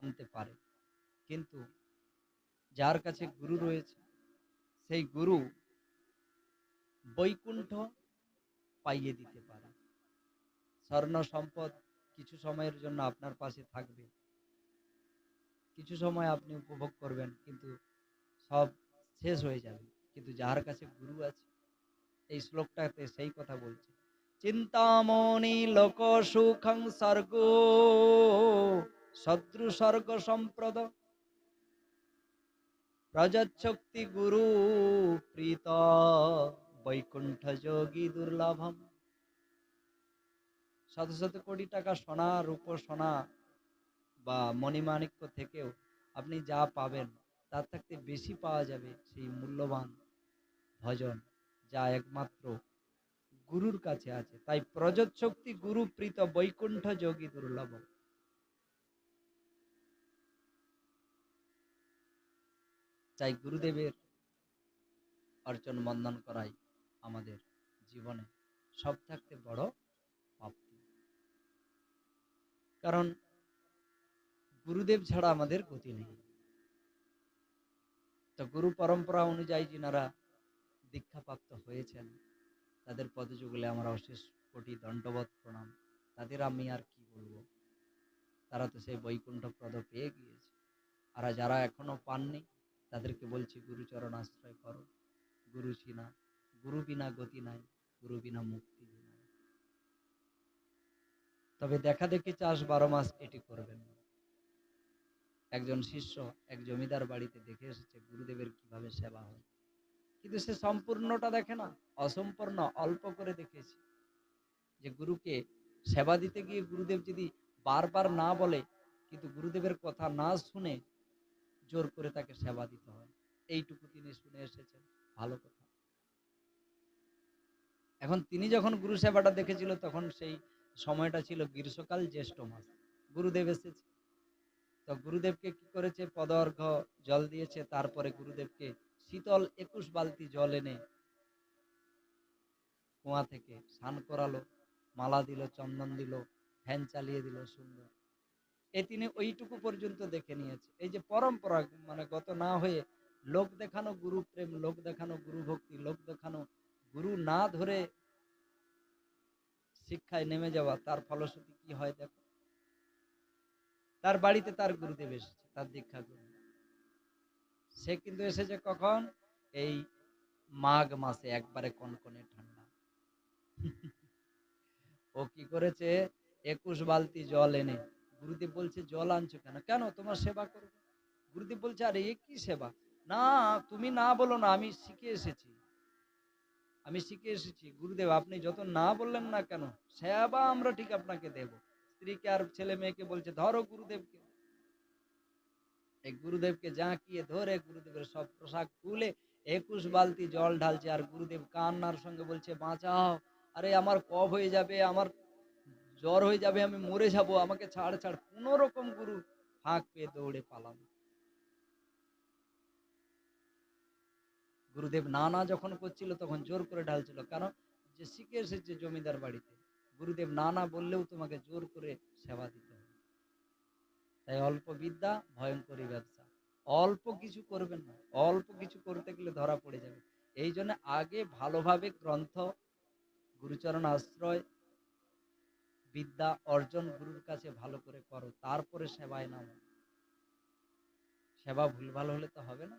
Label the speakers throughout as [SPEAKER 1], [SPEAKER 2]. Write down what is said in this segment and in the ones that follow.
[SPEAKER 1] আনতে পারে, কিন্তু যার কাছে গুরু রয়েছে সেই গুরু বৈকুণ্ঠ পাইয়ে দিতে পারে। স্বর্ণ সম্পদ কিছু সময়ের জন্য আপনার পাশে থাকবে, কিছু সময় আপনি উপভোগ করবেন, কিন্তু সব শেষ হয়ে যাবে। কিন্তু যার কাছে গুরু আছে, এই শ্লোকটাতে সেই কথা বলছে, চিন্তামণি লোক সুখং স্বর্গ শত্রু স্বর্গ সম্প্রদ প্রজচ্ছক্তি গুরু প্রীত বৈকুণ্ঠ যোগী দুর্লভম। শত শত কোটি টাকা সোনা রূপ সোনা বা মণিমাণিক্য থেকেও আপনি যা পাবেন তার থাকতে বেশি পাওয়া যাবে সেই মূল্যবান ভজন, যা একমাত্র গুরুর কাছে আছে। তাই প্রজৎশক্তি গুরু প্রীত বৈকুণ্ঠ যোগী দুর্লভ। তাই গুরুদেবের অর্চন বন্দন করাই আমাদের জীবনে সব থাকতে বড় প্রাপ্তি। কারণ গুরুদেব ছাড়া আমাদের গতি নেই। তো গুরু পরম্পরা অনুযায়ী যিনারা দীক্ষাপ্রাপ্ত হয়েছেন তাদের পদযুগলে আমার অশেষ কোটি দণ্ডবত প্রণাম। তাদের আমি আর কি বলবো, তারা তো সেই বৈকুণ্ঠ পদ পেয়ে গিয়েছে। আর যারা এখনো পাননি তাদেরকে বলছি গুরুচরণ আশ্রয় করো। গুরু চিনা, গুরু বিনা গতি নাই, গুরু বিনা মুক্তি নাই। তবে দেখা দেখি চাষ 12 মাস এটি করবেন না। একজন শিষ্য এক জমিদার বাড়িতে দেখে এসেছে গুরুদেবের কিভাবে সেবা হয়, কিন্তু সে সম্পূর্ণটা দেখে না, অসম্পূর্ণ অল্প করে দেখেছে। যে গুরুকে সেবা দিতে গিয়ে গুরুদেব যদি বারবার না বলে, কিন্তু গুরুদেবের কথা না শুনে জোর করে তাকে সেবা দিতে হয়, এইটুকু তিনি শুনে এসেছেন। ভালো কথা। এখন তিনি যখন গুরু সেবাটা দেখেছিল তখন সেই সময়টা ছিল গ্রীষ্মকাল, জ্যৈষ্ঠ মাস। গুরুদেব এসেছে, তো গুরুদেবকে কি করেছে, পদার্ঘ্য জল দিয়েছে, তারপরে গুরুদেবকে শীতল 21 বালতি জল এনে কুয়া থেকে স্নান করালো, মালা দিল, চন্দন দিল, ফ্যান চালিয়ে দিল সুন্দর। তিনি ওইটুকু পর্যন্ত দেখে নিয়েছে। এই যে পরম্পরা, মানে গত না হয়ে লোক দেখানো গুরু প্রেম, লোক দেখানো গুরু ভক্তি, লোক দেখানো গুরু না ধরে শিক্ষায় নেমে যাওয়া, তার ফলশ্রুতি কি হয় দেখো। তার বাড়িতে তার গুরুদেব এসেছে, তার দীক্ষা গুরু। সে কিন্তু এসেছে কখন, এই মাঘ মাসে, একবারে কনকনে ঠান্ডা। ও কি করেছে, 21 বালতি জল এনে, গুরুদেব বলছে জল আনছো কেন? কেন, তোমার সেবা করবো। গুরুদেব বলছে আরে এ কি সেবা, না তুমি না বলো না, আমি শিখে এসেছি, আমি শিখে এসেছি। গুরুদেব আপনি যত না বললেন না কেন, সেবা আমরা ঠিক আপনাকে দেব। স্ত্রীকে আর ছেলে মেয়েকে বলছে ধরো গুরুদেবকে। এই গুরুদেবকে জাঁকিয়ে ধরে গুরুদেবের সব পোশাক খুলে 21 বালতি জল ঢালছে, আর গুরুদেব কান্নার সঙ্গে বলছে বাঁচাও, আরে আমার কফ হয়ে যাবে, আমার জ্বর হয়ে যাবে, আমি মরে যাব, আমাকে ছাড় ছাড়। কোন রকম গুরু ফাঁক পেয়ে দৌড়ে পালানো। গুরুদেব না না যখন করছিল তখন জোর করে ঢালছিল, কারণ যে শিখে এসেছে জমিদার বাড়িতে, গুরুদেব না না বললেও তোমাকে জোর করে সেবা দিতে হবে। তাই অল্প বিদ্যা ভয়ঙ্করী ব্যবসা। অল্প কিছু করবেন না, অল্প কিছু করতে গেলে ধরা পড়ে যাবে। এই জন্য আগে ভালোভাবে গ্রন্থ, গুরুচরণ আশ্রয়, বিদ্যা অর্জন গুরুর কাছে ভালো করে করো, তারপরে সেবায় নামো। সেবা ভুলভাল হলে তো হবে না।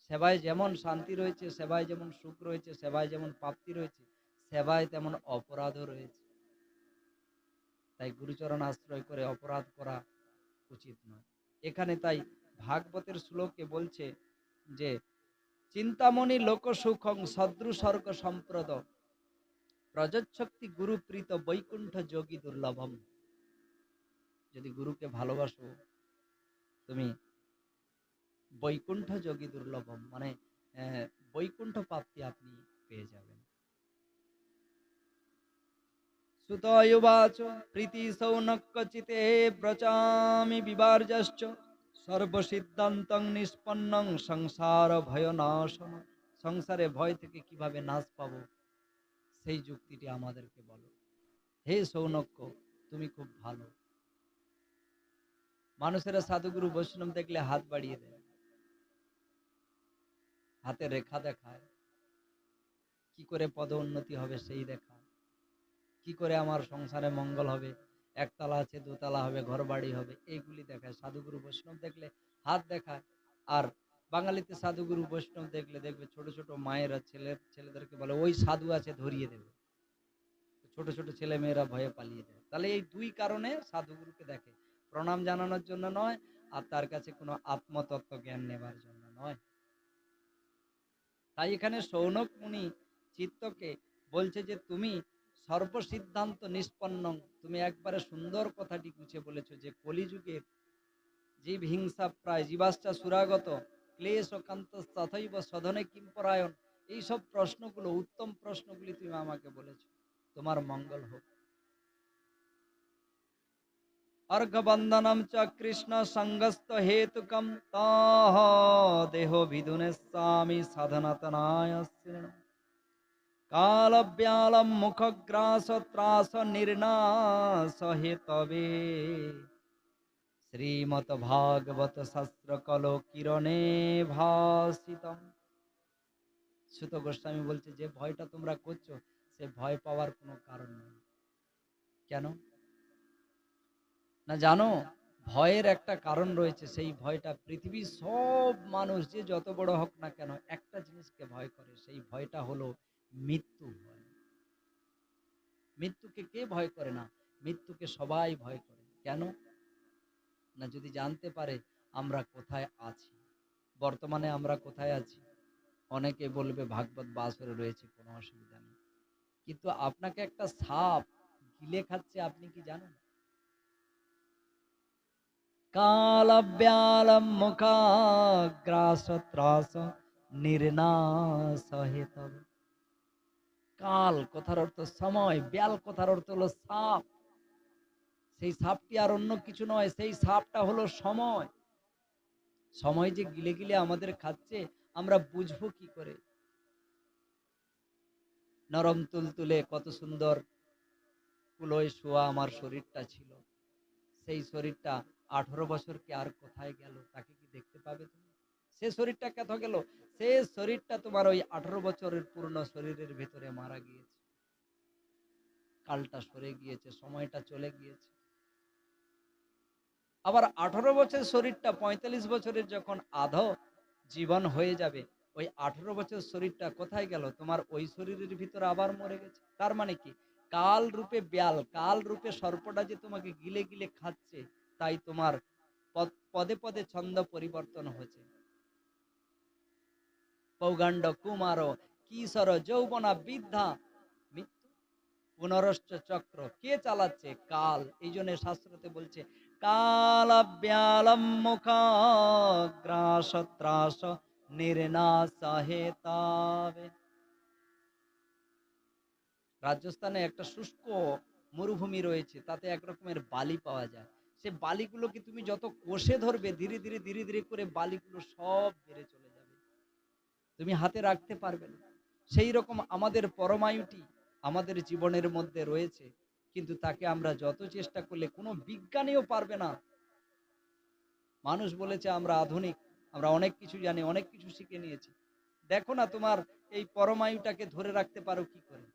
[SPEAKER 1] সেবায় যেমন শান্তি রয়েছে, সেবায় যেমন সুখ রয়েছে, সেবায় যেমন প্রাপ্তি রয়েছে, সেবায় তেমন অপরাধও রয়েছে। তাই গুরুচরণ আশ্রয় করে অপরাধ করা উচিত নয়। এখানে তাই ভাগবতের শ্লোকে বলছে যে চিন্তামণি লোক সুখং সদৃশর্গ সম্প্রদ প্রজচ্ছক্তি গুরু প্রীত বৈকুণ্ঠ যোগী দুর্লভম। যদি গুরুকে ভালোবাসো তুমি, বৈকুণ্ঠ যোগী দুর্লভম, মানে বৈকুণ্ঠ প্রাপ্তি আপনি পেয়ে যাবেন। সুতয়ুবাচ প্রীতি সৌনক্যচিতে ব্রচামি বিবার্যশ্চ সর্বসিদ্ধান্তং নিষ্পন্নং সংসার ভয়নাশন। সংসারে ভয় থেকে কিভাবে নাশ পাবো সেই যুক্তিটি আমাদেরকে বলো। হে সৌনক্য, তুমি খুব ভালো, মানুষেরা সাধুগুরু বৈষ্ণব দেখলে হাত বাড়িয়ে দেয়, হাতে রেখা দেখায়, কি করে পদ উন্নতি হবে সেই দেখায়, কি করে আমার সংসারে মঙ্গল হবে, একতলা আছে দোতলা হবে, ঘর বাড়ি হবে, এইগুলি দেখায়। সাধুগুরু বৈষ্ণব দেখলে হাত দেখায়। আর বাঙালিতে সাধুগুরু বৈষ্ণব দেখলে দেখবে ছোট ছোট মায়েরা ছেলেদেরকে বলে ওই সাধু আছে ধরিয়ে দেবে, ছোট ছোট ছেলে মেয়েরা ভয়ে পালিয়ে যায়। তাহলে এই দুই কারণে সাধুগুরুকে দেখে, প্রণাম জানানোর জন্য নয়, আর তার কাছে কোনো আত্মতত্ত্ব জ্ঞান নেবার জন্য নয়। তাই এখানে শৌনক মুনি চিত্তকে বলছে যে তুমি সর্বসিদ্ধান্ত নিষ্পন্ন, তুমি একবারে সুন্দর কথাটি গুছিয়ে বলেছো যে কলিযুগের জীব হিংসা প্রায় জীবাশ্চা সুরাগত ক্লেশ কান্ত তথৈব সধনে কিম্পরায়ণ, এইসব প্রশ্নগুলো, উত্তম প্রশ্নগুলি তুমি আমাকে বলেছো। তোমার মঙ্গল হোক। अर्घबंधनम च कृष्ण संगस्त हेतुकम ताह देहो विदुने स्वामी साधनतनाय काल व्यालम मुखग्रास त्रास निर्नाश हेतवे श्रीमत भागवत शास्त्र कलो किरणे भासितम। সুত গোস্বামী বলছে যে ভয়টা তোমরা করছো সে ভয় পাওয়ার কোনো কারণ নেই। কেন না জানো? ভয়ের একটা কারণ রয়েছে, সেই ভয়টা পৃথিবীর সব মানুষ যে যত বড় হোক না কেন একটা জিনিসকে ভয় করে, সেই ভয়টা হলো মৃত্যু ভয়। মৃত্যুকে কে ভয় করে না? মৃত্যুকে সবাই ভয় করে। কেন না, যদি জানতে পারে আমরা কোথায় আছি, বর্তমানে আমরা কোথায় আছি। অনেকে বলবে ভাগবত বাসরে রয়েছে, কোনো অসুবিধা নেই, কিন্তু আপনাকে একটা সাপ গিলে খাচ্ছে, আপনি কি জানেন? कालव्यालं मुखाग्रास निर्नाश हेतव। কাল কথার অর্থ সময়, ব্যাল কথার অর্থ হলো সাপ। সেই সাপটি আর অন্য কিছু নয়, সেই সাপটা হলো সময়। সময় যে গিলে গিলে আমাদের খাচ্ছে, আমরা বুঝবো কি করে? নরম তুলতুলে কত সুন্দর কুলোয় শোয়া আমার শরীরটা ছিল, সেই শরীরটা 18 বছর কি আর কোথায় গেল? তাকে কি দেখতে পাবে তুমি? সে শরীরটা কেথা গেল? সে শরীরটা তোমার ওই 18 বছরের পূর্ণ শরীরের ভেতরে মারা গিয়েছে। কালটা সরে গিয়েছে, সময়টা চলে গিয়েছে। আবার 18 বছর শরীরটা 45 বছরের যখন আধো জীবন হয়ে যাবে, ওই 18 বছর শরীরটা কোথায় গেল? তোমার ওই শরীরের ভিতরে আবার মরে গেছে। তার মানে কি? কাল রূপে ব্যাল, কাল রূপে সর্পটা যে তোমাকে গিলে গিলে খাচ্ছে, তাই তোমার পদে পদে ছন্দ পরিবর্তন হচ্ছে। পৌগাণ্ড কুমার কিশোর যৌবনা বৃদ্ধা মৃত্যু পুনরশ্চ চক্র কে চালাচ্ছে? কাল। এই জন্য শাস্ত্রতে বলছে কাল ব্যালম মুখাগ্রাস ত্রাস নির্নাশ হেতাবে। রাজস্থানে একটা শুষ্ক মরুভূমি রয়েছে, তাতে এক রকমের বালি পাওয়া যায়। সে বালিগুলোকে তুমি যত কষে ধরবে, ধীরে ধীরে ধীরে ধীরে করে বালিগুলো সব বেড়ে চলে যাবে, তুমি হাতে রাখতে পারবে না। সেই রকম আমাদের পরমায়ুটি আমাদের জীবনের মধ্যে রয়েছে, কিন্তু তাকে আমরা যত চেষ্টা করলে কোনো বিজ্ঞানীও পারবে না। মানুষ বলেছে আমরা আধুনিক, আমরা অনেক কিছু জানি, অনেক কিছু শিখে নিয়েছি। দেখো না তোমার এই পরমায়ুটাকে ধরে রাখতে পারো কি করে?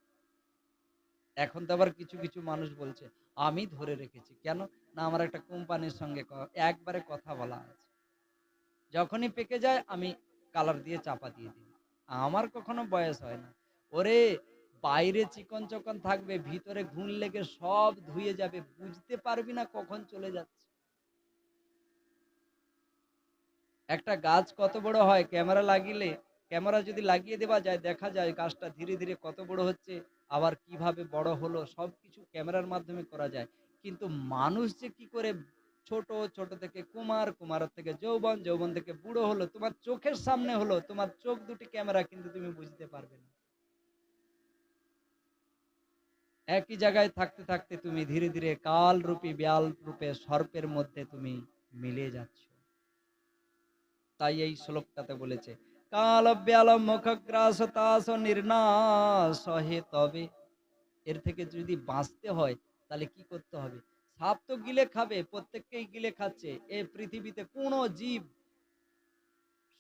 [SPEAKER 1] এখন তো আবার কিছু কিছু মানুষ বলছে আমি ধরে রেখেছি। কেন না, আমার একটা কোম্পানির সঙ্গে একবারে কথা বলা আছে, যখনই পেকে যায় আমি কালার দিয়ে চাপা দিয়ে দিই। আমার কখনো বয়স হয় না। ওরে, বাইরে চিকন চকন থাকবে, ভিতরে ঘুণ লেগে সব ধুয়ে যাবে, বুঝতে পারবি না কখন চলে যাচ্ছে। একটা গাছ কত বড় হয় ক্যামেরা লাগিলে, ক্যামেরা যদি লাগিয়ে দেওয়া যায় দেখা যায় গাছটা ধীরে ধীরে কত বড় হচ্ছে, আবার কিভাবে বড় হলো, সবকিছু ক্যামেরার মাধ্যমে করা যায়। কিন্তু মানুষ যে কি করে ছোট, ছোট থেকে কুমার, কুমার থেকে যৌবন, যৌবন থেকে বুড়ো হলো, তোমার চোখের সামনে হলো, তোমার চোখ দুটি ক্যামেরা, কিন্তু তুমি বুঝতে পারবে না। একই জায়গায় থাকতে থাকতে তুমি ধীরে ধীরে কাল রূপী ব্যাল রূপে সর্পের মধ্যে তুমি মিলে যাচ্ছ। তাই এই শ্লোকটাতে বলেছে কাল ব্যাল মুখগ্রাস তাস নির্নাশ হে তবে। এর থেকে যদি বাঁচতে হয় তাহলে কি করতে হবে? সাপ তো গিলে খাবে, প্রত্যেককেই গিলে খাচ্ছে। এই পৃথিবীতে কোনো জীব,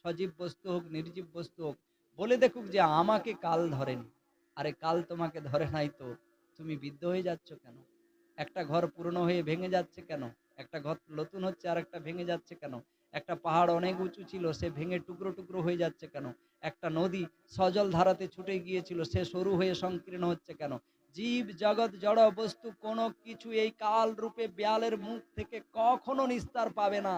[SPEAKER 1] সজীব বস্তু হোক নির্জীব বস্তু হোক, বলে দেখুক যে আমাকে কাল ধরেনি। আরে কাল তোমাকে ধরে নাই তো তুমি বিদ্ধ হয়ে যাচ্ছ কেন? একটা ঘর পুরনো হয়ে ভেঙে যাচ্ছে কেন? একটা ঘর নতুন হচ্ছে আর একটা ভেঙে যাচ্ছে কেন? একটা পাহাড় অনেক উঁচু ছিল, সে ভেঙে টুকরো টুকরো হয়ে যাচ্ছে কেন? একটা নদী সজল ধারাতে ছুটে গিয়েছিল, সে সরু হয়ে সংকীর্ণ হচ্ছে কেন? জীব জগৎ জড় বস্তু কোনো কিছু এই কাল রূপে বেয়ালের মুখ থেকে কখনো নিস্তার পাবে না,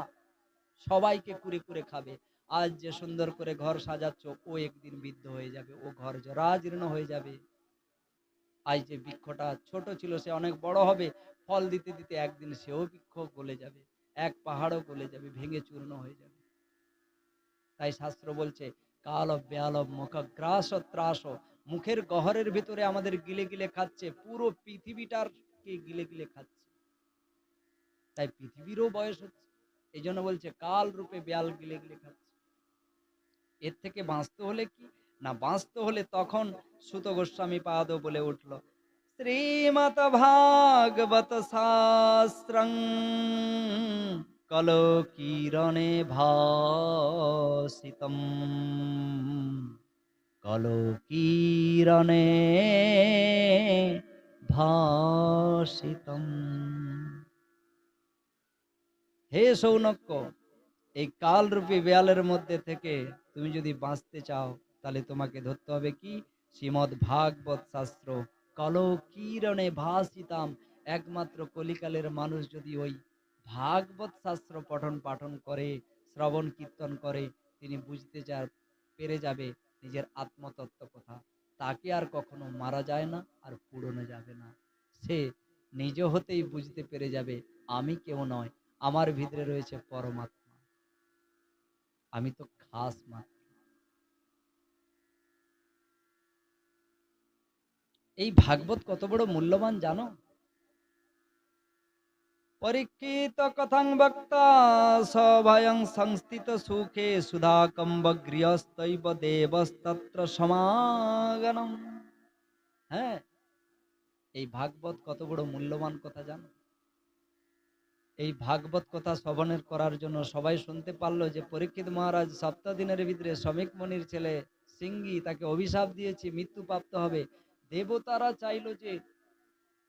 [SPEAKER 1] সবাইকে কুরে কুরে খাবে। আজ যে সুন্দর করে ঘর সাজাচ্ছ, ও একদিন বিদ্ধ হয়ে যাবে, ও ঘর জরাজীর্ণ হয়ে যাবে। আজ যে বৃক্ষটা ছোট ছিল সে অনেক বড় হবে, ফল দিতে দিতে একদিন সেও বৃক্ষ গলে যাবে, এক পাহাড়ও গলে যাবে, ভেঙে চূর্ণ হয়ে যাবে। তাই শাস্ত্র বলছে কাল বেয়াল মুখ গ্রাস ত্রাস, মুখের গহরের ভিতরে আমাদের গিলে গিলে খাচ্ছে, পুরো পৃথিবীটার কে গিলে গিলে খাচ্ছে। তাই পৃথিবীরও বয়স হচ্ছে, এই জন্য বলছে কাল রূপে বেয়াল গিলে গিলে খাচ্ছে। এর থেকে বাঁচতে হলে কি না, বাঁচতে হলে তখন সুত গোস্বামী পাদ বলে উঠল, শ্রীমত ভাগবত শাস্ত্রং কলকিরণে ভাসিতম, কলকিরণে ভাসিতম। হে সৌনক্য, এই কালরূপী বেয়ালের মধ্যে থেকে তুমি যদি বাঁচতে চাও, তাহলে তোমাকে ধরতে হবে কি, শ্রীমদ ভাগবত শাস্ত্র কলকিরণে ভাসিতাম। একমাত্র কলিকালের মানুষ যদি ওই ভাগবত শাস্ত্র পঠন পাঠন করে, শ্রবণ কীর্তন করে, তিনি বুঝতে পেরে যাবে নিজের আত্মতত্ত্ব কথা। তাকে আর কখনো মারা যায় না, আর পুড়নো যাবে না। সে নিজ হতেই বুঝতে পেরে যাবে আমি কেউ নয়, আমার ভিতরে রয়েছে পরমাত্মা, আমি তো খাস মাত্র। এই ভাগবত কত বড় মূল্যবান জানো? পরীক্ষিত কথং বক্তা সভয়ং সংস্থিত সুখে সুধা কম্ব গৃহস্থৈব দেবস্তত্র সমাগমঃ। হ্যাঁ, এই ভাগবত কত বড় মূল্যবান কথা জানো? এই ভাগবত কথা শ্রবণের করার জন্য সবাই শুনতে পারলো যে পরীক্ষিত মহারাজ সপ্তাহ দিনের ভিতরে শ্রমিক মনির ছেলে সিঙ্গি তাকে অভিশাপ দিয়েছে, মৃত্যু প্রাপ্ত হবে। দেবতারা চাইলো যে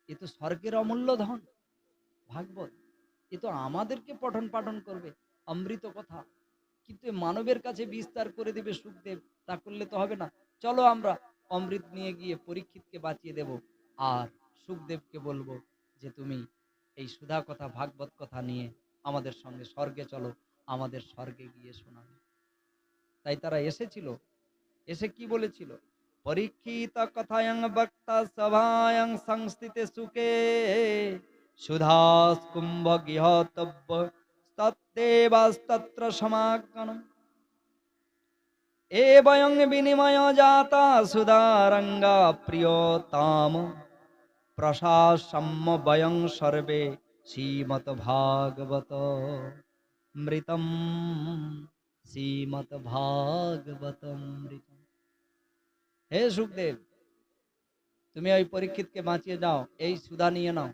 [SPEAKER 1] এ তো স্বর্গের অমূল্য ধন, ভাগবত, এ তো আমাদেরকে পঠন পাঠন করবে, অমৃত কথা, কিন্তু মানবের কাছে বিস্তার করে দেবে সুখদেব, তা করলে তো হবে না। চলো আমরা অমৃত নিয়ে গিয়ে পরীক্ষিতকে বাঁচিয়ে দেব, আর সুখদেবকে বলবো যে তুমি এই সুধা কথা ভাগবত কথা নিয়ে আমাদের সঙ্গে স্বর্গে চলো, আমাদের স্বর্গে গিয়ে শোনাবে। তাই তারা এসেছিল, এসে কি বলেছিল, পরীক্ষিত কথায়ং বক্তা সভায়ং সংস্থিতে সুখে সুধাস কুম্ভ গৃহতব্য তত্তেবাস্তত্র সমাগমঃ, এ বয়ং বিনিময় জাতা সুধারঙ্গা প্রিয়তাম, প্রশাসম্য বয়ং সর্বে শ্রীমত ভাগবত মৃতম, শ্রীমত ভাগবত মৃতম। হে সুখদেব, তুমি ওই পরীক্ষিতকে বাঁচিয়ে দাও, এই সুধা নিয়ে নাও,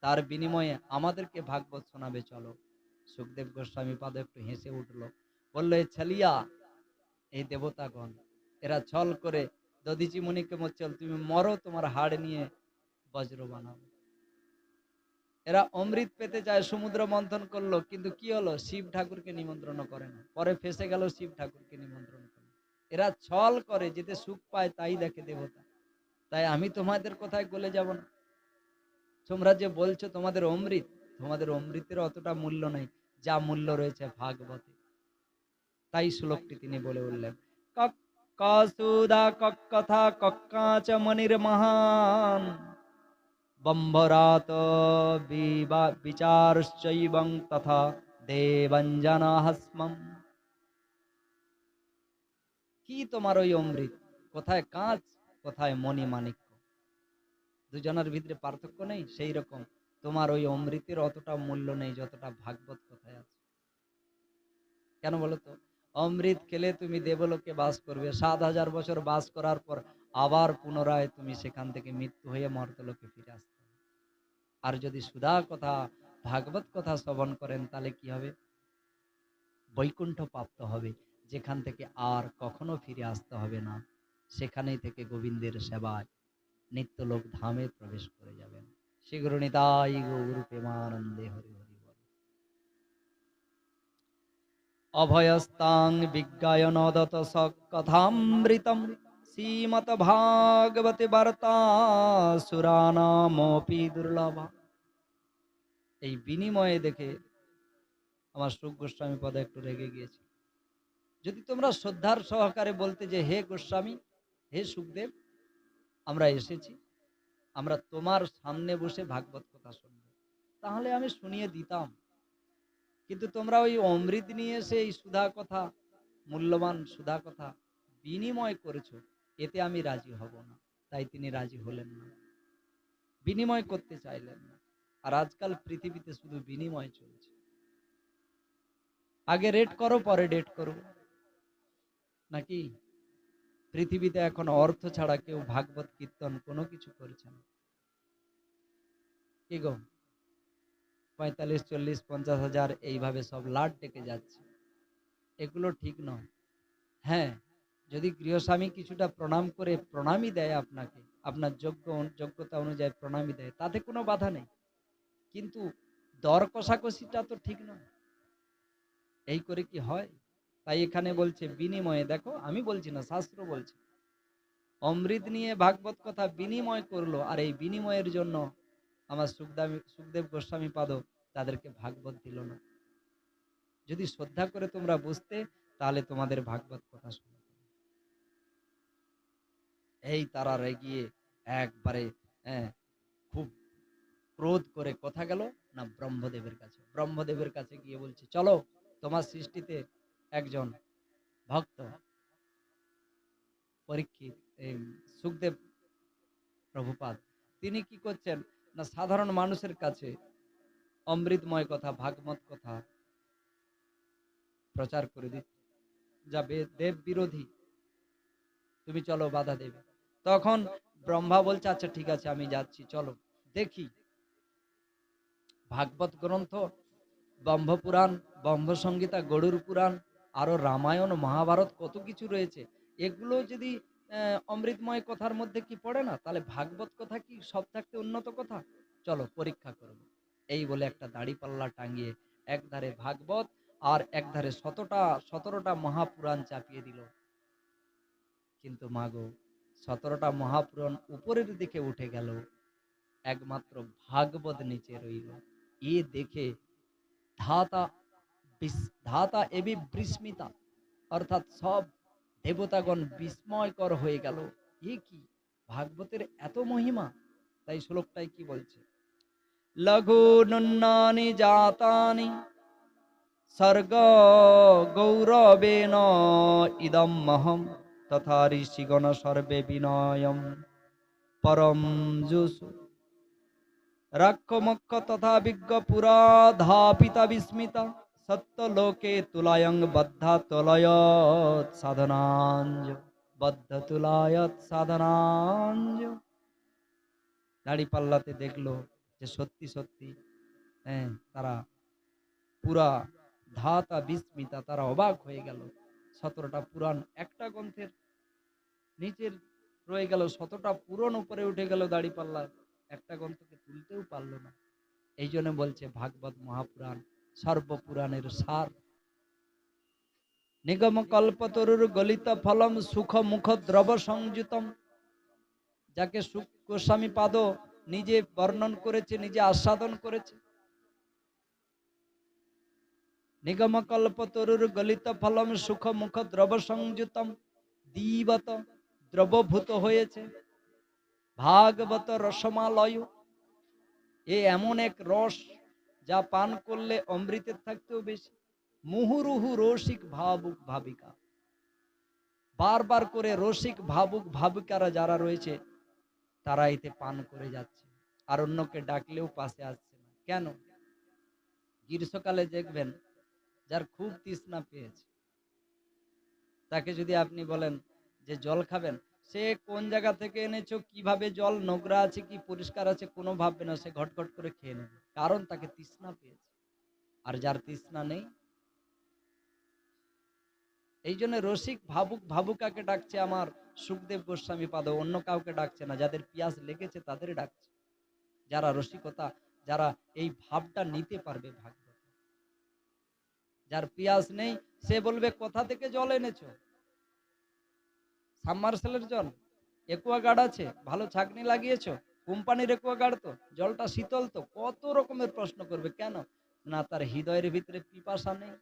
[SPEAKER 1] তার বিনিময়ে আমাদেরকে ভাগবত শোনাবে, চলো। সুখদেব গোস্বামী পাদ একটু হেসে উঠলো, বললো, এ ছালিয়া, এই দেবতাগণ এরা ছল করে দধিচি মুনিকে বলছিল তুমি মরো, তোমার হাড় নিয়ে বজ্র বানাবো। এরা অমৃত পেতে চায়, সমুদ্র মন্থন করলো, কিন্তু কি হলো, শিব ঠাকুরকে নিমন্ত্রণ করে না, পরে ফেসে গেল, শিব ঠাকুরকে নিমন্ত্রণ করে। এরা ছল করে, যেতে সুখ পায় তাই দেখে দেবতা। তাই আমি তোমাদের কথায় গলে যাব না। তোমরা যে বলছো তোমাদের অমৃত, তোমাদের অমৃতের অতটা মূল্য নেই যা মূল্য রয়েছে ভাগবতে। তাই শ্লোকটি তিনি বলে উঠলেন, কক্কাসুদা কক্কথা কক্কাচ মনির মহান বম্ভরাত বিচারশ্চৈবং তথা দেবঞ্জনাহস্মম। কি তোমার ওই অমৃত, কোথায় কাঁচ, কোথায় মণি মাণিক্য, দুজনের ভিতরে পার্থক্য নেই? সেই রকম তোমার ওই অমৃতের অতটা মূল্য নেই যতটা ভাগবত কথায় আছে। কেন বলো তো? অমৃত খেলে তুমি দেবলোকে বাস করবে, ৭,০০০ বছর বাস করার পর আবার পুনরায় তুমি সেখান থেকে মৃত্যু হয়ে মর্তলোকে ফিরে আসতে হবে। আর যদি সুধা কথা, ভাগবত কথা শ্রবণ করেন, তাহলে কি হবে? বৈকুণ্ঠ প্রাপ্ত হবে, যেখান থেকে আর কখনো ফিরে আসতে হবে না। সেখানেই থেকে গোবিন্দের সেবায় নিত্যলোক ধামে প্রবেশ করে যাবেন। শ্রী গুরু নিতাই গৌর প্রেমানন্দে হরি হরি বল। অভয়স্তাং বিজ্ঞায়ন দত সকথামৃতম শ্রীমৎ ভাগবতে বার্তা সুরানামপি দুর্লভা। এই বিনিময়ে দেখে আমার সুখ গোস্বামী পদে একটু রেগে গিয়েছে। যদি তোমরা শ্রদ্ধার সহকারে বলতে যে হে গোস্বামী, হে সুখদেব, আমরা এসেছি, আমরা তোমার সামনে বসে ভাগবত কথা শুনব, তাহলে আমি শুনিয়ে দিতাম। কিন্তু তোমরা ওই অমৃত নিয়ে এসে এই সুধা কথা, মূল্যবান সুধা কথা বিনিময় করেছো, এতে আমি রাজি হব না। তাই তিনি রাজি হলেন না, বিনিময় করতে চাইলেন না। আর আজকাল পৃথিবীতে শুধু বিনিময় চলছে। আগে রেট করো, পরে ডেট করো, নাকি? পৃথিবীতে এখন অর্থ ছাড়া কেউ ভাগবত কীর্তন কোনো কিছু করছে না। কি গো, 45, 40, 50,000 এইভাবে সব লাট ডেকে যাচ্ছে, এগুলো ঠিক নয়। হ্যাঁ, যদি গৃহস্বামী কিছুটা প্রণাম করে প্রণামী দেয় আপনাকে, আপনার যোগ্যতা অনুযায়ী প্রণামী দেয়, তাতে কোনো বাধা নেই। কিন্তু দর কষাকষিটা তো ঠিক নয়। এই করে কি হয়? তাই এখানে বলছে বিনিময়ে। দেখো, আমি বলছি না, শাস্ত্র বলছে। অমৃত নিয়ে ভাগবত কথা বিনিময় করলো, আর এই বিনিময়ের জন্য আমার সুখদেব গোস্বামী পাদ তাদেরকে ভাগবত দিল না। যদি শ্রদ্ধা করে তোমরা বুঝতে, তাহলে তোমাদের ভাগবত কথা শোনা। এই তারা রেগিয়ে একবারে, হ্যাঁ, খুব ক্রোধ করে কথা গেল না ব্রহ্মদেবের কাছে। ব্রহ্মদেবের কাছে গিয়ে বলছে, চলো, তোমার সৃষ্টিতে একজন ভক্ত পরীক্ষিত, সুখদেব প্রভুপাদ, তিনি কি করছেন না সাধারণ মানুষের কাছে অমৃতময় কথা, ভাগবত কথা প্রচার করে দিচ্ছে, যাবে দেব বিরোধী, তুমি চলো, বাধা দেবে। তখন ব্রহ্মা বলছে, আচ্ছা ঠিক আছে, আমি যাচ্ছি, চলো দেখি ভাগবত গ্রন্থ, ব্রহ্মপুরাণ, ব্রহ্মসংগীতা, গরুর পুরাণ, আরো রামায়ণ, মহাভারত, কত কিছু রয়েছে। এগুলো যদি অমৃতময় কথার মধ্যে কি পড়ে না, তাহলে ভাগবত কথা কি সব থাকতে উন্নত কথা? চলো পরীক্ষা করবো। এই বলে একটা দাড়ি পাল্লা টাঙিয়ে একধারে ভাগবত আর একধারে 17টা মহাপুরাণ চাপিয়ে দিল। কিন্তু মাগো, 17টা মহাপুরাণ উপরের দিকে উঠে গেল, একমাত্র ভাগবত নিচে রইল। এ দেখে ধাতা ধাতা এবি বিস্মিতা, অর্থাৎ সব দেবতাগণ বিস্ময়কর হয়ে গেল। এ কি, ভাগবতের এত মহিমা! তাই শ্লোকটাই কি বলছে, লঘু নুন্নানি জাতানি স্বর্গ গৌরবেন ইদম মহম তথা ঋষিগণ সর্বে বিনয়ম পরম যুষু রাক্ষমক্ষ তথা বিজ্ঞ পুরা ধাপিতা বিস্মিতা সত্য লোকে তুলায়ং বদ্ধা তুলয়ৎ সাধনাঞ্জ বদ্ধ তুলায়ৎ সাধনাঞ্জ। দাড়ি পাল্লাতে দেখলো যে সত্যি সত্যি, হ্যাঁ, তারা পুরা ধাতা বিস্মিতা, তারা অবাক হয়ে গেল। 17টা পুরাণ একটা গ্রন্থের নিচের রয়ে গেল, 17টা পুরাণ উপরে উঠে গেল, দাড়ি পাল্লা একটা গ্রন্থকে তুলতেও পারলো না। এই জন্য বলছে ভাগবত মহাপুরাণ সর্বপুরাণের সার। নিগম কল্পতরুর গলিত ফলম সুখ মুখ দ্রব সংযুতম, যাকে সুখ গোস্বামী পাদ নিজে বর্ণন করেছে, নিজে আস্বাদন করেছে। নিগম কল্পতরুর গলিত ফলম সুখ মুখ দ্রব সংযুতম দীবত, দ্রবভূত হয়েছে ভাগবত রসমালয়। এ এমন এক রস যা পান করলে অমৃতের থাকতেও বেশি। মুহুরুহু রসিক ভাবুক ভাবিকা, বারবার করে রসিক ভাবুক ভাবিকারা যারা রয়েছে, তারা এতে পান করে যাচ্ছে, আর অন্যকে ডাকলেও পাশে আসছে না। কেন? গ্রীষ্মকালে দেখবেন, যার খুব তৃষ্ণা পেয়েছে, তাকে যদি আপনি বলেন যে জল খাবেন, সে কোন জায়গা থেকে এনেছো, কিভাবে জল নোংরা আছে কি পরিষ্কার আছে কোনো ভাববে না, সে ঘটঘট করে খেয়ে নেবে, কারণ তাকে তৃষ্ণা পেয়েছে। আর যার তৃষ্ণা নেই, এই জন্য রসিক ভাবুক ভাবুকাকে ডাকছে আমার সুখদেব গোস্বামী পাদ, অন্য কাউকে ডাকছে না। যাদের পিয়াস লেগেছে তাদের ডাকছে, যারা রসিকতা, যারা এই ভাবটা নিতে পারবে ভাগ্য। যার পিয়াস নেই সে বলবে কোথা থেকে জল এনেছো, সাবমার্সেলের জল, একুয়াগার্ড আছে, ভালো ছাঁকনি লাগিয়েছো, কোম্পানির একুয়াগার্ড তো, জলটা শীতল তো, কত রকমের প্রশ্ন করবে। কেন না, তার হৃদয়ের ভিতরে পিপাসা নেই।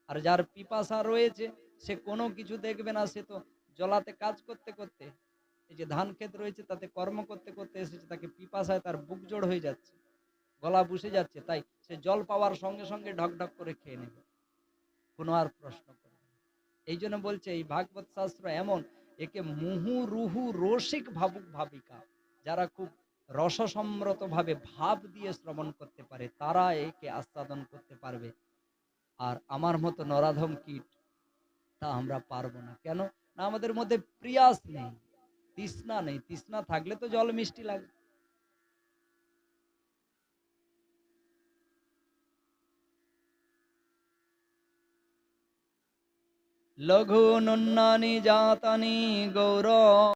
[SPEAKER 1] আর যার পিপাসা রয়েছে সে কোনো কিছু দেখবে না, সে তো জলাতে কাজ করতে করতে, এই যে ধান ক্ষেত রয়েছে তাতে কর্ম করতে করতে এসেছে, তাকে পিপাসায় তার বুক জোড় হয়ে যাচ্ছে, গলা বুঝে যাচ্ছে, তাই সে জল পাওয়ার সঙ্গে সঙ্গে ঢক ঢক করে খেয়ে নেবে, কোনো আর প্রশ্ন করবে না। এই জন্য বলছে এই ভাগবত শাস্ত্র এমন, একে মুহু রুহু রসিক ভাবুক ভাবিকা, যারা খুব রসসম্মত ভাবে ভাব দিয়ে শ্রবণ করতে পারে তারা একে আস্বাদন করতে পারবে। আর আমার মতো নরাধম কীট তা আমরা পারবো না। কেন না, আমাদের মধ্যে প্রিয়াস নেই, তৃষ্ণা নেই। তৃষ্ণা থাকলে তো জল মিষ্টি লাগে। লঘু নুন্নানি জাতানি গৌর